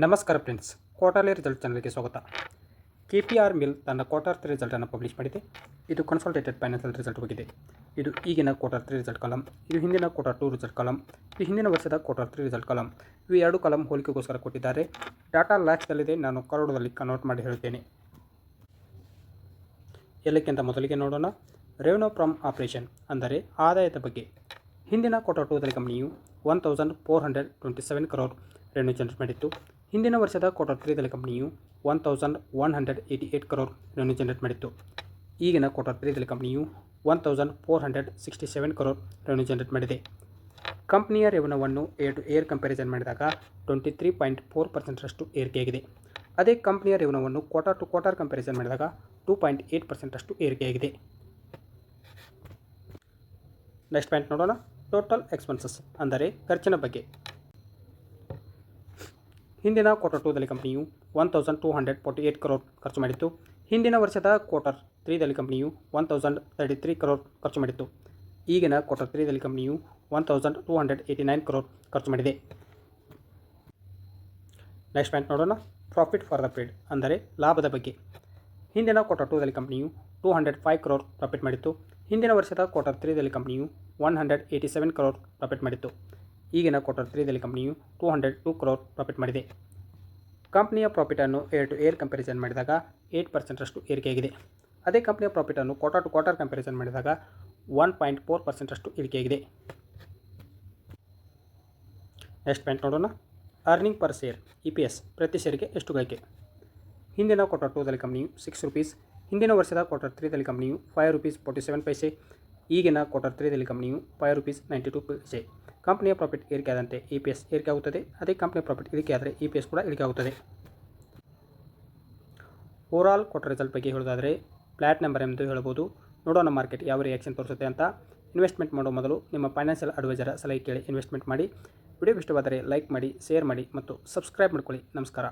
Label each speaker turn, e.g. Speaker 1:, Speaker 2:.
Speaker 1: ನಮಸ್ಕಾರ friends, quarterly result ಚಾನಲ್ಗೆ ಸ್ವಾಗತ. KPR ಮಿಲ್ ತನ್ನ ಕ್ವಾರ್ಟರ್ 3 ರಿಸಲ್ಟನ್ನು ಪಬ್ಲಿಷ್ ಮಾಡಿದೆ. ಇದು ಕನ್ಸಲ್ಟೇಟೆಡ್ ಫೈನಾನ್ಷಿಯಲ್ ರಿಸಲ್ಟ್ ಹೋಗಿದೆ. ಇದು ಈಗಿನ ಕ್ವಾರ್ಟರ್ 3 ರಿಸಲ್ಟ್ ಕಾಲಮ್, ಇದು ಹಿಂದಿನ ಕ್ವಾರ್ಟರ್ 2 ರಿಸಲ್ಟ್ ಕಾಲಮ್, ಇದು ಹಿಂದಿನ ವರ್ಷದ ಕ್ವಾರ್ಟರ್ 3 ರಿಸಲ್ಟ್ ಕಾಲಮ್. ಇವು ಎರಡು ಕಾಲಮ್ ಹೋಲಿಕೆಗೋಸ್ಕರ ಕೊಟ್ಟಿದ್ದಾರೆ. ಡಾಟಾ ಲ್ಯಾಕ್ಸ್ದಲ್ಲಿದೆ, ನಾನು ಕರೋಡದಲ್ಲಿ ಕನ್ವರ್ಟ್ ಮಾಡಿ ಹೇಳುತ್ತೇನೆ. ಎಲ್ಲಕ್ಕಿಂತ ಮೊದಲಿಗೆ ನೋಡೋಣ ರೆವೆನ್ಯೂ ಫ್ರಮ್ ಆಪರೇಷನ್, ಅಂದರೆ ಆದಾಯದ ಬಗ್ಗೆ. ಹಿಂದಿನ ಕ್ವಾರ್ಟರ್ 2ದಲ್ಲಿ ಕಂಪನಿಯು 1427 crore ರೆವೆನ್ಯೂ ಜನರೇಟ್ ಮಾಡಿತ್ತು. ಹಿಂದಿನ ವರ್ಷದ ಕ್ವಾರ್ಟರ್ 3ದಲ್ಲಿ ಕಂಪನಿಯು 1188 crore ರೆವೆನ್ಯೂ ಜನರೇಟ್ ಮಾಡಿತ್ತು. ಈಗಿನ ಕ್ವಾರ್ಟರ್ 3ದಲ್ಲಿ ಕಂಪನಿಯು 1467 crore ರೆವೆನ್ಯೂ ಜನರೇಟ್ ಮಾಡಿದೆ. ಕಂಪನಿಯ ರೆವೆನ್ಯೂವನ್ನು ಏರ್ ಟು ಏರ್ ಕಂಪ್ಯಾರಿಸನ್ ಮಾಡಿದಾಗ 23.4% ಏರಿಕೆಯಾಗಿದೆ. ಅದೇ ಕಂಪನಿಯ ರೆವೆನ್ಯೂವನ್ನು ಕ್ವಾರ್ಟರ್ ಟು ಕ್ವಾರ್ಟರ್ ಕಂಪ್ಯಾರಿಸನ್ ಮಾಡಿದಾಗ 2.8% ಏರಿಕೆಯಾಗಿದೆ. ನೆಕ್ಸ್ಟ್ ಪಾಯಿಂಟ್ ನೋಡೋಣ, ಟೋಟಲ್ ಎಕ್ಸ್ಪೆನ್ಸಸ್, ಅಂದರೆ ಖರ್ಚಿನ ಬಗ್ಗೆ. ಹಿಂದಿನ ಕ್ವಾರ್ಟರ್ 2ದಲ್ಲಿ ಕಂಪನಿಯು 1248 crore ಖರ್ಚು ಮಾಡಿತ್ತು. ಹಿಂದಿನ ವರ್ಷದ ಕ್ವಾರ್ಟರ್ 3ದಲ್ಲಿ ಕಂಪನಿಯು 1033 crore ಖರ್ಚು ಮಾಡಿತ್ತು. ಈಗಿನ ಕ್ವಾರ್ಟರ್ 3ದಲ್ಲಿ ಕಂಪನಿಯು 1289 crore ಖರ್ಚು ಮಾಡಿದೆ. ನೆಕ್ಸ್ಟ್ ಪಾಯಿಂಟ್ ನೋಡೋಣ, ಪ್ರಾಫಿಟ್ ಫಾರ್ ದ ಪೀರಿಯಡ್, ಅಂದರೆ ಲಾಭದ ಬಗ್ಗೆ. ಹಿಂದಿನ ಕ್ವಾರ್ಟರ್ 2ದಲ್ಲಿ ಕಂಪನಿಯು 205 crore ಪ್ರಾಫಿಟ್ ಮಾಡಿತ್ತು. ಹಿಂದಿನ ವರ್ಷದ ಕ್ವಾರ್ಟರ್ 3ದಲ್ಲಿ ಕಂಪನಿಯು 187 crore ಪ್ರಾಫಿಟ್ ಮಾಡಿತ್ತು. ಈಗಿನ ಕ್ವಾರ್ಟರ್ 3ದಲ್ಲಿ ಕಂಪನಿಯು 202 crore ಪ್ರಾಫಿಟ್ ಮಾಡಿದೆ. ಕಂಪನಿಯ ಪ್ರಾಫಿಟನ್ನು ಏರ್ ಟು ಏರ್ ಕಂಪ್ಯಾರಿಸನ್ ಮಾಡಿದಾಗ 8% ಏರಿಕೆಯಾಗಿದೆ. ಅದೇ ಕಂಪನಿಯ ಪ್ರಾಫಿಟನ್ನು ಕ್ವಾರ್ಟರ್ ಟು ಕ್ವಾರ್ಟರ್ ಕಂಪ್ಯಾರಿಸನ್ ಮಾಡಿದಾಗ 1.4% ಇಳಿಕೆಯಾಗಿದೆ. ನೆಕ್ಸ್ಟ್ ಪಾಯಿಂಟ್ ನೋಡೋಣ, ಅರ್ನಿಂಗ್ ಪರ್ ಶೇರ್, EPS, ಪ್ರತಿ ಶೇರಿಗೆ ಎಷ್ಟು ಗಳಿಕೆ. ಹಿಂದಿನ ಕ್ವಾರ್ಟರ್ 2ದಲ್ಲಿ ಕಂಪನಿಯು 6 rupees, ಹಿಂದಿನ ವರ್ಷದ ಕ್ವಾರ್ಟರ್ 3ದಲ್ಲಿ ಕಂಪನಿಯು 5 rupees 47 paise, ಈಗಿನ ಕ್ವಾರ್ಟರ್ 3ದಲ್ಲಿ ಕಂಪನಿಯು 5 rupees 92 paise. ಕಂಪನಿಯ ಪ್ರಾಫಿಟ್ ಏರಿಕೆಯಾದಂತೆ EPS ಏರಿಕೆ ಆಗುತ್ತದೆ. ಅದೇ ಕಂಪನಿಯ ಪ್ರಾಫಿಟ್ ಇಳಿಕೆಯಾದರೆ EPS ಕೂಡ ಇಳಿಕೆ ಆಗುತ್ತದೆ. ಓವರಾಲ್ ಕ್ವಾರ್ಟರ್ ರಿಸಲ್ಟ್ ಬಗ್ಗೆ ಹೇಳೋದಾದರೆ ಫ್ಲಾಟ್ ನಂಬರ್ ಎಂದು ಹೇಳಬಹುದು. ನೋಡೋಣ ಮಾರ್ಕೆಟ್ ಯಾವ ರಿಯಾಕ್ಷನ್ ತೋರಿಸುತ್ತೆ ಅಂತ. ಇನ್ವೆಸ್ಟ್ಮೆಂಟ್ ಮಾಡೋ ಮೊದಲು ನಿಮ್ಮ ಫೈನಾನ್ಷಿಯಲ್ ಅಡ್ವೈಸರ ಸಲಹೆ ಕೇಳಿ ಇನ್ವೆಸ್ಟ್ಮೆಂಟ್ ಮಾಡಿ. ವಿಡಿಯೋ ಇಷ್ಟವಾದರೆ ಲೈಕ್ ಮಾಡಿ, ಶೇರ್ ಮಾಡಿ ಮತ್ತು ಸಬ್ಸ್ಕ್ರೈಬ್ ಮಾಡ್ಕೊಳ್ಳಿ. ನಮಸ್ಕಾರ.